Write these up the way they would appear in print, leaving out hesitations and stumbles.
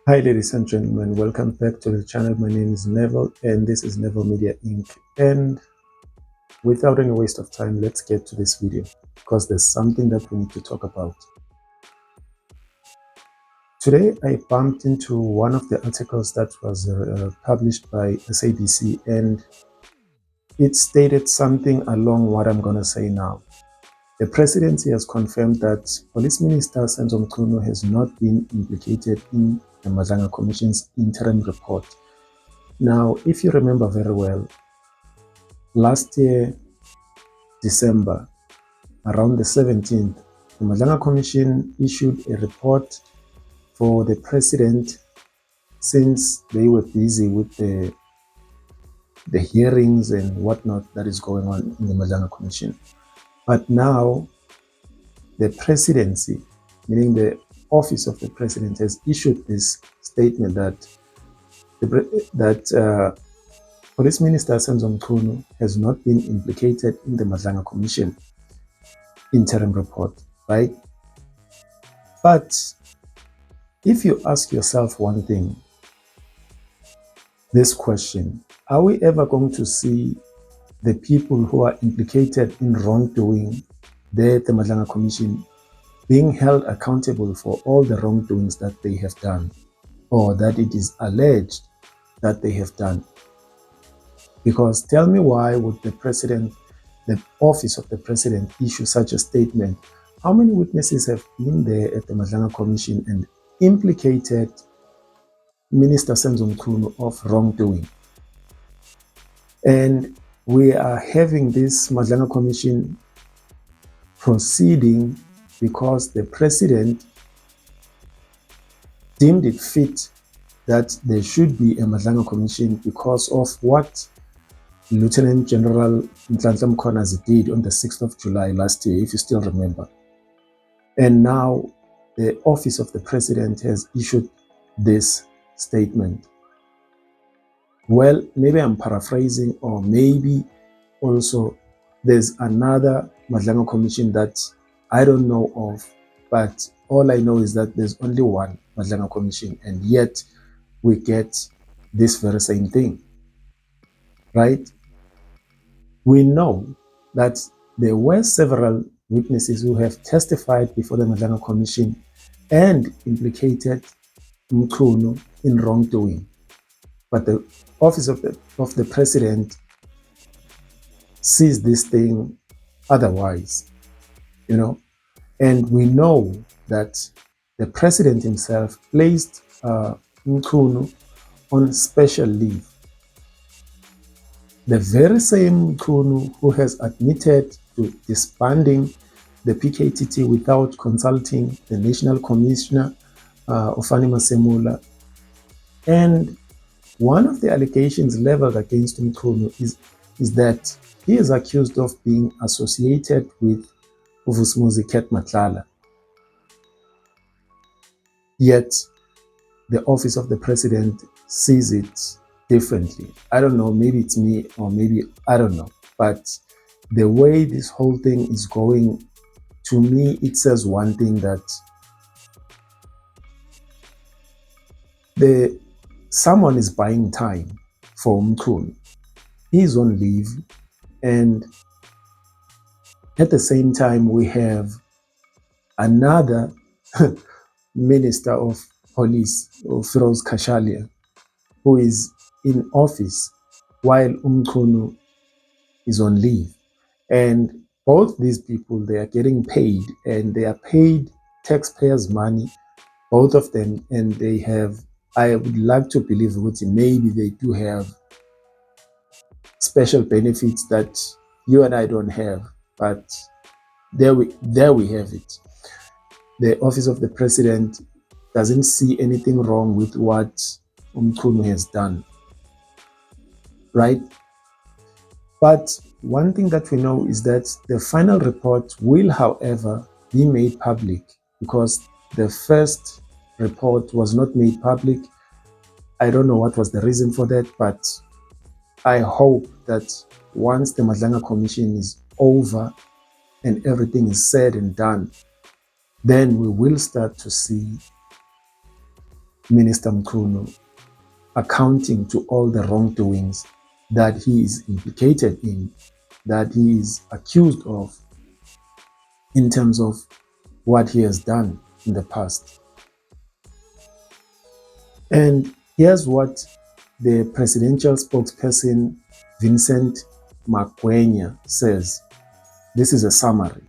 Hi ladies and gentlemen, welcome back to the channel. My name is Neville and this is Neville Media Inc. And without any waste of time, let's get to this video because there's something that we need to talk about. Today I bumped into one of the articles that was published by SABC, and it stated something along what I'm going to say now. The presidency has confirmed that Police Minister Senzo Mchunu has not been implicated in the Madlanga Commission's interim report. Now, if you remember very well, last year, December, around the 17th, the Madlanga Commission issued a report for the president since they were busy with the hearings and whatnot that is going on in the Madlanga Commission. But now, the presidency, meaning the office of the president, has issued this statement that Police Minister Senzo Mchunu has not been implicated in the Madlanga Commission interim report, right? But if you ask yourself one thing, this question, are we ever going to see the people who are implicated in wrongdoing there at the Madlanga Commission being held accountable for all the wrongdoings that they have done, or that it is alleged that they have done? Because tell me, why would the president, the office of the president, issue such a statement? How many witnesses have been there at the Madlanga Commission and implicated Minister Senzo Mchunu of wrongdoing? And we are having this Madlanga Commission proceeding because the president deemed it fit that there should be a Madlanga Commission because of what Lieutenant General Madlanga Mchunu did on the 6th of July last year, if you still remember. And now the office of the president has issued this statement. Well, maybe I'm paraphrasing, or maybe also there's another Madlanga Commission that I don't know of, but all I know is that there's only one Madlanga Commission, and yet we get this very same thing, right? We know that there were several witnesses who have testified before the Madlanga Commission and implicated Mchunu in wrongdoing. But the office of the president sees this thing otherwise, and we know that the president himself placed Mchunu on special leave. The very same Mchunu who has admitted to disbanding the PKTT without consulting the National Commissioner, Ofani Masemula. And one of the allegations leveled against Mchunu is that he is accused of being associated with Uvusmuzi Ket Matlala. Yet, the office of the president sees it differently. I don't know, maybe it's me, or maybe I don't know. But the way this whole thing is going, to me, it says one thing, that someone is buying time for Mchunu. He's on leave, and at the same time we have another Minister of Police, Firoz Kashalia, who is in office while Mchunu is on leave. And both these people, they are getting paid, and they are paid taxpayers' money, both of them, and they have, I would like to believe that maybe they do have special benefits that you and I don't have, but there we have it. The office of the president doesn't see anything wrong with what Mchunu has done, right? But one thing that we know is that the final report will, however, be made public, because the first report was not made public. I don't know what was the reason for that, but I hope that once the Madlanga Commission is over and everything is said and done, then we will start to see Minister Mchunu accounting to all the wrongdoings that he is implicated in, that he is accused of in terms of what he has done in the past. And here's what the presidential spokesperson, Vincent Magwenya, says. This is a summary,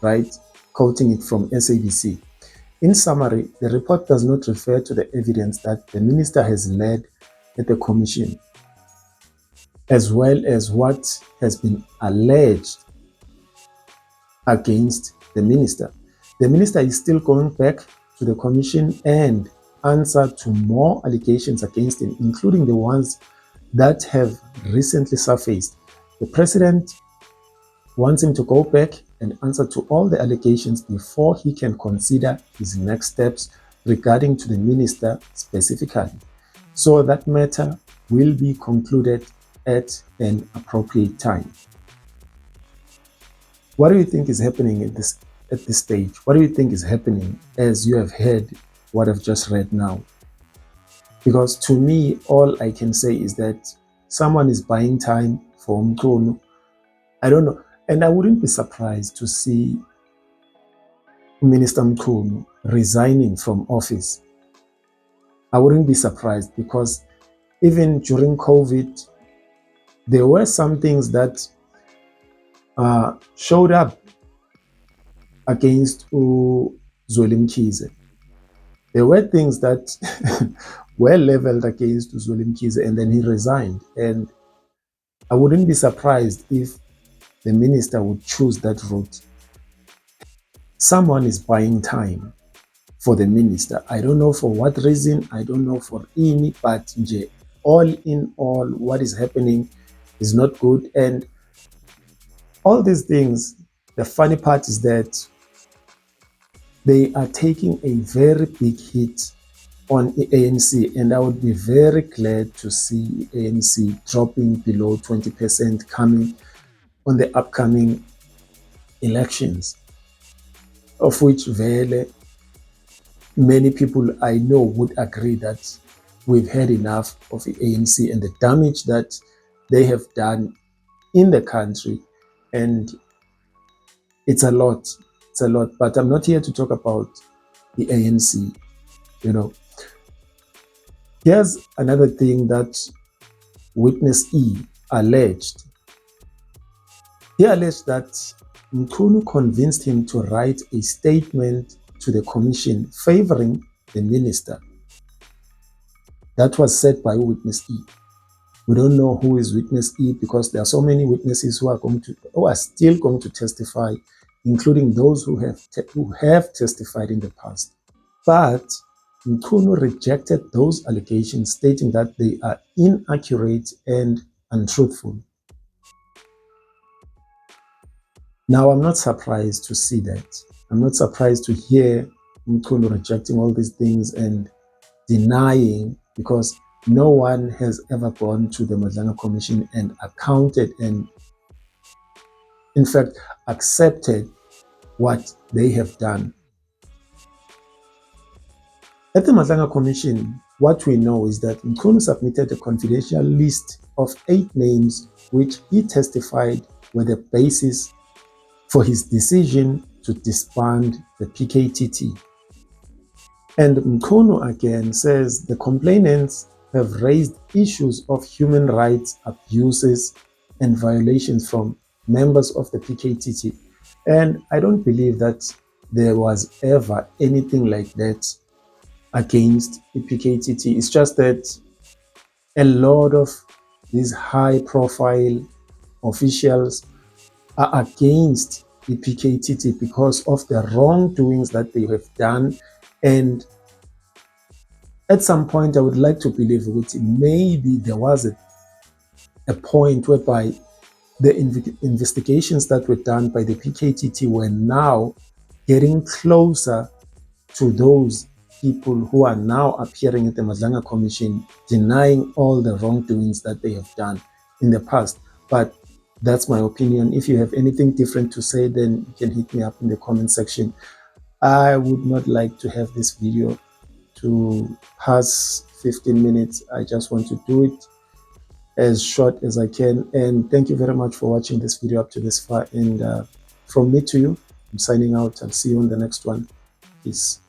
right? Quoting it from SABC. In summary, the report does not refer to the evidence that the minister has led at the commission, as well as what has been alleged against the minister. The minister is still going back to the commission and answer to more allegations against him, including the ones that have recently surfaced. The president wants him to go back and answer to all the allegations before he can consider his next steps regarding to the minister specifically. So that matter will be concluded at an appropriate time. What do you think is happening at this stage? What do you think is happening as you have heard what I've just read now? Because to me, all I can say is that someone is buying time for Mchunu. I don't know. And I wouldn't be surprised to see Minister Mchunu resigning from office. I wouldn't be surprised, because even during COVID, there were some things that showed up against Zweli Mkhize. There were things that were leveled against Zweli Mkhize, and then he resigned. And I wouldn't be surprised if the minister would choose that route. Someone is buying time for the minister. I don't know for what reason, I don't know for any, but all in all, what is happening is not good. And all these things, the funny part is that they are taking a very big hit on the ANC, and I would be very glad to see ANC dropping below 20% coming on the upcoming elections, of which many people I know would agree that we've had enough of the ANC and the damage that they have done in the country. And it's a lot. It's a lot. But I'm not here to talk about the ANC, Here's another thing that Witness E alleged. He alleged that Mchunu convinced him to write a statement to the commission favoring the minister. That was said by Witness E. We don't know who is Witness E, because there are so many witnesses who are still going to testify, including those who have testified in the past. But Mchunu rejected those allegations, stating that they are inaccurate and untruthful. Now, I'm not surprised to see that. I'm not surprised to hear Mchunu rejecting all these things and denying, because no one has ever gone to the Madlanga Commission and accounted and, in fact, accepted what they have done. At the Madlanga Commission, what we know is that Mchunu submitted a confidential list of 8 names, which he testified were the basis for his decision to disband the PKTT. And Mchunu again says the complainants have raised issues of human rights abuses and violations from members of the PKTT. And I don't believe that there was ever anything like that against the PKTT. It's just that a lot of these high-profile officials are against the PKTT because of the wrongdoings that they have done. And at some point, I would like to believe that maybe there was a point whereby the investigations that were done by the PKTT were now getting closer to those people who are now appearing at the Madlanga Commission, denying all the wrongdoings that they have done in the past. But that's my opinion. If you have anything different to say, then you can hit me up in the comment section. I would not like to have this video to to pass 15 minutes. I just want to do it as short as I can. And thank you very much for watching this video up to this far. And from me to you, I'm signing out. I'll see you on the next one. Peace.